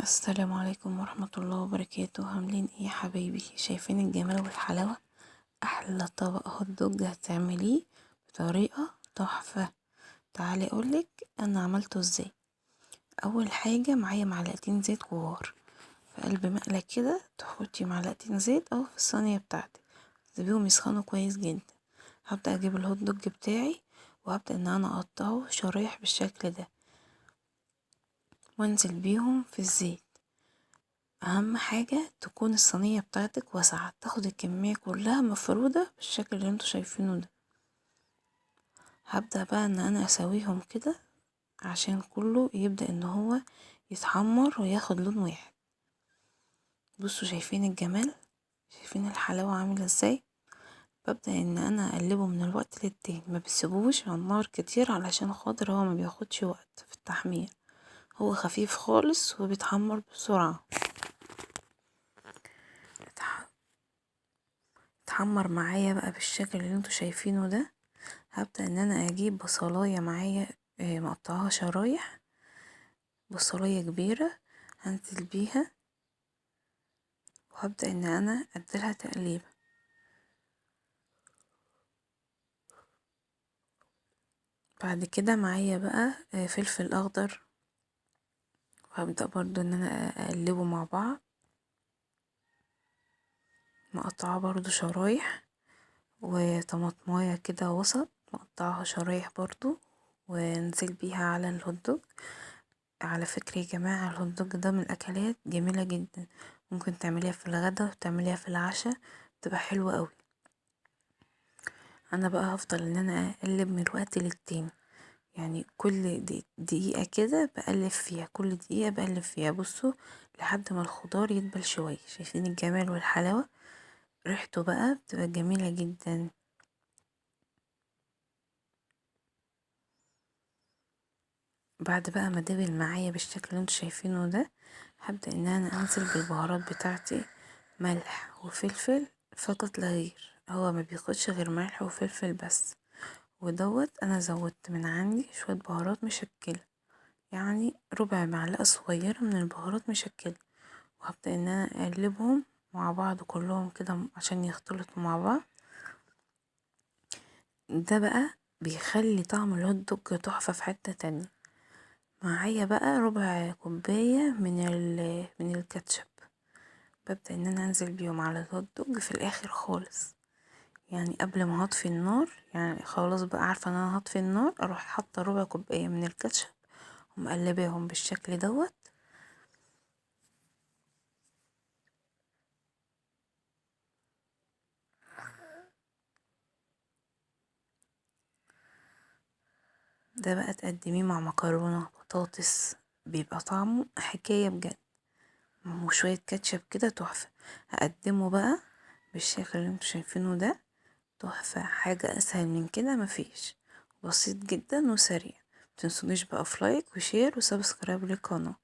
السلام عليكم ورحمة الله وبركاته. عاملين ايه يا حبايبي؟ شايفين الجمال والحلاوة؟ احلى طبق هوت دوج هتعمليه بطريقة تحفة. تعالي اقولك انا عملته ازاي. اول حاجة معايا معلقتين زيت كبار في قلب مقلة كده، تحطي معلقتين زيت او في الصينية بتاعتك، تسيبيهم يسخنوا كويس جدا. هبدأ اجيب الهوت دوج بتاعي وهبدأ ان انا اقطعه شرايح بالشكل ده وانزل بيهم في الزيت. اهم حاجة تكون الصينية بتاعتك واسعة، تاخد الكمية كلها مفرودة بالشكل اللي انتوا شايفينه ده. هبدأ بقى ان انا اسويهم كده عشان كله يبدأ ان هو يتحمر وياخد لون واحد. بصوا شايفين الجمال؟ شايفين الحلاوة عاملة ازاي؟ ببدأ ان انا اقلبه من الوقت للتاني، ما بسيبوش على النار كتير علشان خاطر هو ما بياخدش وقت في التحمير، هو خفيف خالص وبيتحمر بسرعة. اتحمر معايا بقى بالشكل اللي انتوا شايفينه ده. هبدأ ان انا اجيب بصلاية معايا مقطعها شرايح، بصلاية كبيرة هنزل بيها وهبدأ ان انا اديلها تقليبة. بعد كده معايا بقى فلفل اخضر، وهبدأ برضو ان انا اقلبه مع بعض، مقطعه برضو شرايح، وطماطمايه كده وسط مقطعها شرايح برضو ونزل بيها على الهوت دوج. على فكرة يا جماعة، الهوت دوج ده من الأكلات جميلة جدا، ممكن تعمليها في الغدا وتعمليها في العشاء، بتبقى حلوة قوي. أنا بقى هفضل إن أنا أقلب من الوقت للتاني، يعني كل دقيقة كده بقلب فيها، كل دقيقة بقلب فيها. بصوا لحد ما الخضار يدبل شوية. شايفين الجمال والحلاوة؟ ريحته بقى بتبقى جميلة جدا. بعد بقى ما دبل معايا بالشكل اللي انتوا شايفينه ده، هبدأ ان انا انزل بالبهارات بتاعتي، ملح وفلفل فقط لا غير، هو ما بياخدش غير ملح وفلفل بس. ودوت انا زودت من عندي شوية بهارات مشكلة، يعني ربع معلقة صغيرة من البهارات مشكلة، وهبدأ ان انا اقلبهم مع بعض كلهم كده عشان يختلطوا مع بعض. ده بقى بيخلي طعم الهوت دوج تحفة في حتة تانية. معايا بقى ربع كوباية من الكاتشب، ببدأ ان انا انزل بيهم على الهوت دوج في الاخر خالص، يعني قبل ما هطفي النار، يعني خلاص بقى عارفة ان انا هطفي النار، اروح حاطة ربع كوباية من الكاتشب ومقلباهم بالشكل دوت. ده بقى تقدميه مع مكرونة بطاطس، بيبقى طعمه حكاية بجد، وشوية كاتشب كده تحفة. هقدمه بقى بالشكل اللي انتوا شايفينه ده، تحفة. حاجة اسهل من كده مفيش، بسيط جدا وسريع. متنسونيش بقى في لايك وشير وسبسكرايب للقناة.